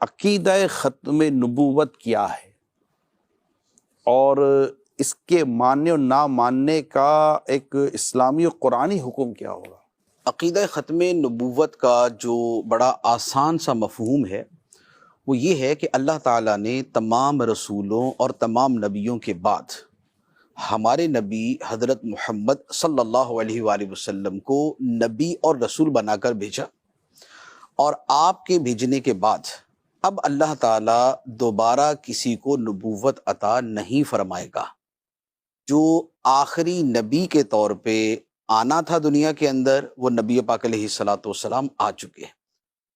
عقیدہ ختم نبوت کیا ہے اور اس کے ماننے اور نہ ماننے کا ایک اسلامی و قرآنی حکم کیا ہوگا؟ عقیدہ ختم نبوت کا جو بڑا آسان سا مفہوم ہے وہ یہ ہے کہ اللہ تعالیٰ نے تمام رسولوں اور تمام نبیوں کے بعد ہمارے نبی حضرت محمد صلی اللہ علیہ وآلہ وسلم کو نبی اور رسول بنا کر بھیجا، اور آپ کے بھیجنے کے بعد اب اللہ تعالیٰ دوبارہ کسی کو نبوت عطا نہیں فرمائے گا۔ جو آخری نبی کے طور پہ آنا تھا دنیا کے اندر، وہ نبی پاک علیہ الصلاۃ والسلام آ چکے ہیں۔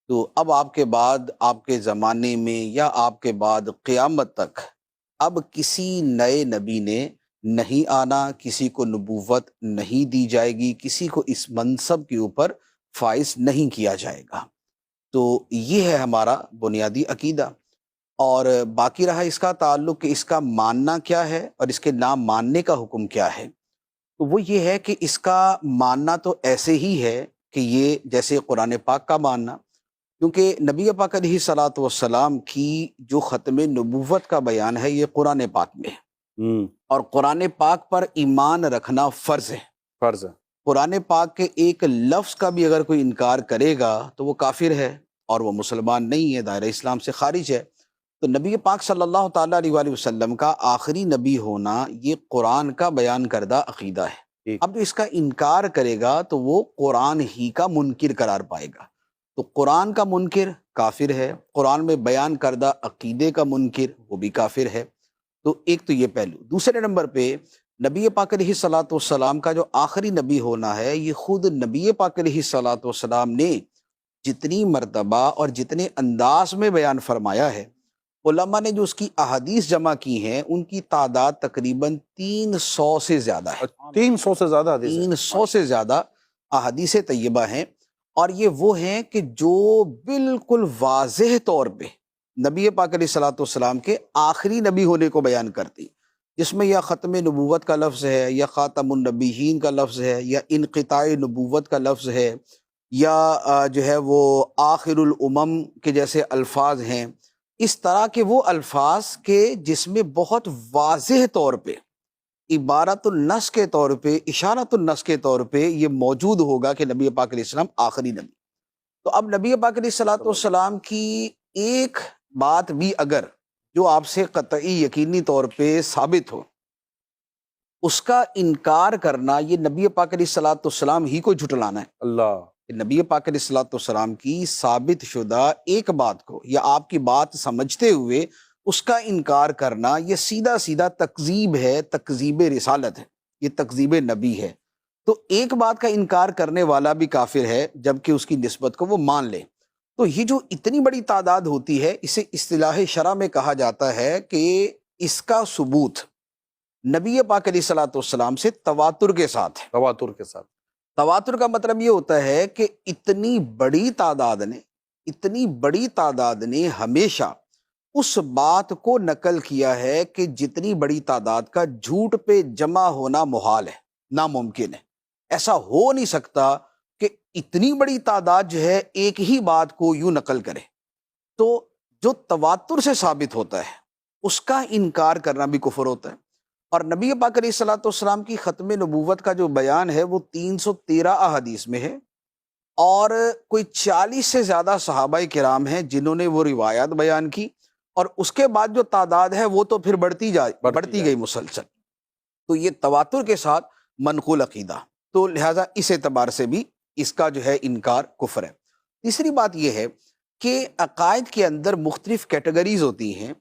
تو اب آپ کے بعد، آپ کے زمانے میں یا آپ کے بعد قیامت تک اب کسی نئے نبی نے نہیں آنا، کسی کو نبوت نہیں دی جائے گی، کسی کو اس منصب کے اوپر فائز نہیں کیا جائے گا۔ تو یہ ہے ہمارا بنیادی عقیدہ، اور باقی رہا اس کا تعلق کہ اس کا ماننا کیا ہے اور اس کے نہ ماننے کا حکم کیا ہے۔ تو وہ یہ ہے کہ اس کا ماننا تو ایسے ہی ہے کہ یہ جیسے قرآن پاک کا ماننا، کیونکہ نبی پاک علیہ الصلاۃ والسلام کی جو ختم نبوت کا بیان ہے یہ قرآن پاک میں ہے، اور قرآن پاک پر ایمان رکھنا فرض ہے۔ فرض ہے۔ قرآن پاک کے ایک لفظ کا بھی اگر کوئی انکار کرے گا تو وہ کافر ہے اور وہ مسلمان نہیں ہے، دائرہ اسلام سے خارج ہے۔ تو نبی پاک صلی اللہ تعالیٰ علیہ وآلہ وسلم کا آخری نبی ہونا یہ قرآن کا بیان کردہ عقیدہ ہے۔ اب جو اس کا انکار کرے گا تو وہ قرآن ہی کا منکر قرار پائے گا۔ تو قرآن کا منکر کافر ہے، قرآن میں بیان کردہ عقیدے کا منکر وہ بھی کافر ہے۔ تو ایک تو یہ پہلو۔ دوسرے نمبر پہ نبی پاک علیہ الصلاۃ والسلام کا جو آخری نبی ہونا ہے یہ خود نبی پاک علیہ الصلاۃ والسلام نے جتنی مرتبہ اور جتنے انداز میں بیان فرمایا ہے، علماء نے جو اس کی احادیث جمع کی ہیں ان کی تعداد تقریباً 300 سے زیادہ ہے۔ 300 سے زیادہ حدیث ہے۔ 300 سے زیادہ احادیث طیبہ ہیں، اور یہ وہ ہیں کہ جو بالکل واضح طور پہ نبی پاک علیہ الصلاۃ والسلام کے آخری نبی ہونے کو بیان کرتی، جس میں یا ختم نبوت کا لفظ ہے، یا خاتم النبیین کا لفظ ہے، یا انقطاع نبوت کا لفظ ہے، یا جو ہے وہ آخر الامم کے جیسے الفاظ ہیں۔ اس طرح کے وہ الفاظ کے جس میں بہت واضح طور پہ عبارت النص کے طور پہ، اشارت النص کے طور پہ یہ موجود ہوگا کہ نبی پاک علیہ السلام آخری نبی۔ تو اب نبی پاک علیہ الصلاۃ والسلام کی ایک بات بھی اگر جو آپ سے قطعی یقینی طور پہ ثابت ہو، اس کا انکار کرنا یہ نبی پاک علیہ الصلاۃ والسلام ہی کو جھٹلانا ہے۔ اللہ، نبی پاک علیہ الصلاۃ والسلام کی ثابت شدہ ایک بات کو یا آپ کی بات سمجھتے ہوئے اس کا انکار کرنا یہ سیدھا سیدھا تکذیب ہے، تکذیب رسالت ہے، یہ تکذیب نبی ہے۔ تو ایک بات کا انکار کرنے والا بھی کافر ہے جبکہ اس کی نسبت کو وہ مان لے۔ تو یہ جو اتنی بڑی تعداد ہوتی ہے اسے اصطلاح شرع میں کہا جاتا ہے کہ اس کا ثبوت نبی پاک علیہ الصلاۃ والسلام سے تواتر کے ساتھ ہے۔ تواتر کے ساتھ۔ تواتر کا مطلب یہ ہوتا ہے کہ اتنی بڑی تعداد نے ہمیشہ اس بات کو نقل کیا ہے کہ جتنی بڑی تعداد کا جھوٹ پہ جمع ہونا محال ہے، ناممکن ہے۔ ایسا ہو نہیں سکتا کہ اتنی بڑی تعداد جو ہے ایک ہی بات کو یوں نقل کرے۔ تو جو تواتر سے ثابت ہوتا ہے اس کا انکار کرنا بھی کفر ہوتا ہے۔ اور نبی پاک علیہ الصلاۃ والسلام کی ختم نبوت کا جو بیان ہے وہ 313 احادیث میں ہے، اور کوئی 40 سے زیادہ صحابہ کرام ہیں جنہوں نے وہ روایات بیان کی، اور اس کے بعد جو تعداد ہے وہ تو پھر بڑھتی گئی مسلسل۔ تو یہ تواتر کے ساتھ منقول عقیدہ، تو لہٰذا اس اعتبار سے بھی اس کا جو ہے انکار کفر ہے۔ تیسری بات یہ ہے کہ عقائد کے اندر مختلف کیٹیگریز ہوتی ہیں،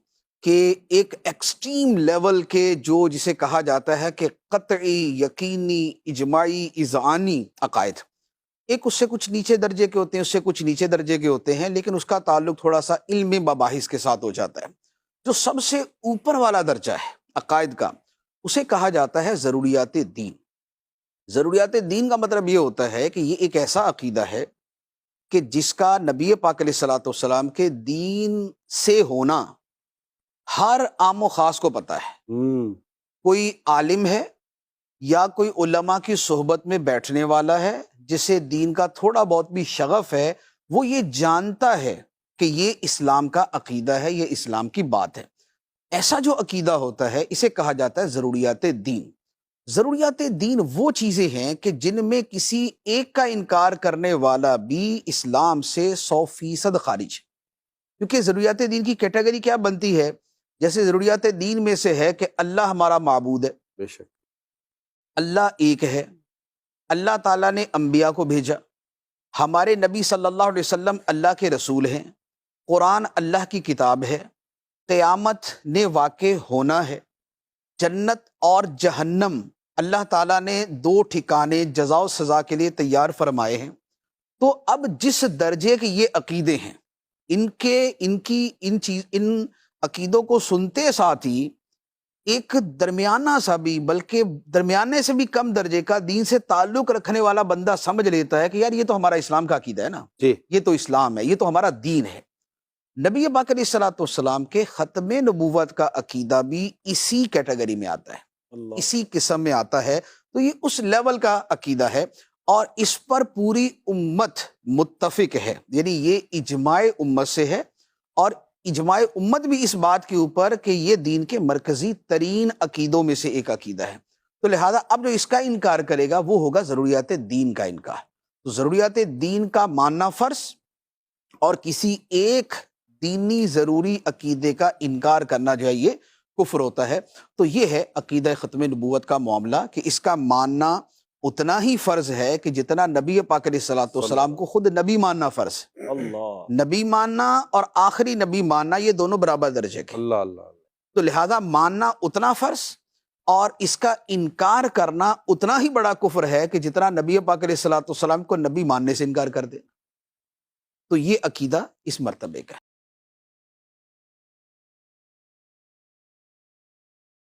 کہ ایک ایکسٹریم لیول کے جو جسے کہا جاتا ہے کہ قطعی، یقینی، اجماعی، اذعانی عقائد، ایک اس سے کچھ نیچے درجے کے ہوتے ہیں، اس سے کچھ نیچے درجے کے ہوتے ہیں، لیکن اس کا تعلق تھوڑا سا علم مباحث کے ساتھ ہو جاتا ہے۔ جو سب سے اوپر والا درجہ ہے عقائد کا اسے کہا جاتا ہے ضروریات دین۔ ضروریات دین کا مطلب یہ ہوتا ہے کہ یہ ایک ایسا عقیدہ ہے کہ جس کا نبی پاک علیہ الصلاۃ والسلام کے دین سے ہونا ہر عام و خاص کو پتہ ہے۔ کوئی عالم ہے یا کوئی علماء کی صحبت میں بیٹھنے والا ہے جسے دین کا تھوڑا بہت بھی شغف ہے، وہ یہ جانتا ہے کہ یہ اسلام کا عقیدہ ہے، یہ اسلام کی بات ہے۔ ایسا جو عقیدہ ہوتا ہے اسے کہا جاتا ہے ضروریات دین۔ ضروریات دین وہ چیزیں ہیں کہ جن میں کسی ایک کا انکار کرنے والا بھی اسلام سے 100% خارج ہے، کیونکہ ضروریات دین کی کیٹیگری کیا بنتی ہے؟ جیسے ضروریات دین میں سے ہے کہ اللہ ہمارا معبود ہے، بے شک، اللہ ایک ہے، اللہ تعالیٰ نے انبیاء کو بھیجا، ہمارے نبی صلی اللہ علیہ وسلم اللہ کے رسول ہیں، قرآن اللہ کی کتاب ہے، قیامت نے واقع ہونا ہے، جنت اور جہنم اللہ تعالیٰ نے 2 ٹھکانے جزا و سزا کے لیے تیار فرمائے ہیں۔ تو اب جس درجے کے یہ عقیدے ہیں، ان عقیدوں کو سنتے ساتھ ہی ایک درمیانہ سا بھی، بلکہ درمیانے سے بھی کم درجے کا دین سے تعلق رکھنے والا بندہ سمجھ لیتا ہے کہ یار یہ تو ہمارا اسلام کا عقیدہ ہے نا، جی، یہ تو اسلام ہے، یہ تو ہمارا دین ہے۔ نبی پاک علیہ الصلوۃ والسلام کے ختم نبوت کا عقیدہ بھی اسی کیٹیگری میں آتا ہے، اسی قسم میں آتا ہے۔ تو یہ اس لیول کا عقیدہ ہے اور اس پر پوری امت متفق ہے، یعنی یہ اجماع امت سے ہے، اور اجماع امت بھی اس بات کے اوپر کہ یہ دین کے مرکزی ترین عقیدوں میں سے ایک عقیدہ ہے۔ تو لہذا اب جو اس کا انکار کرے گا وہ ہوگا ضروریات دین کا انکار۔ تو ضروریات دین کا ماننا فرض اور کسی ایک دینی ضروری عقیدے کا انکار کرنا جو ہے یہ کفر ہوتا ہے۔ تو یہ ہے عقیدہ ختم نبوت کا معاملہ، کہ اس کا ماننا اتنا ہی فرض ہے کہ جتنا نبی پاک علیہ الصلوۃ والسلام کو خود نبی ماننا فرض ہے۔ اللہ نبی ماننا اور آخری نبی ماننا یہ دونوں برابر درجے کے، اللہ اللہ، تو لہذا ماننا اتنا فرض اور اس کا انکار کرنا اتنا ہی بڑا کفر ہے کہ جتنا نبی پاک علیہ الصلوۃ والسلام کو نبی ماننے سے انکار کر دے۔ تو یہ عقیدہ اس مرتبے کا ہے۔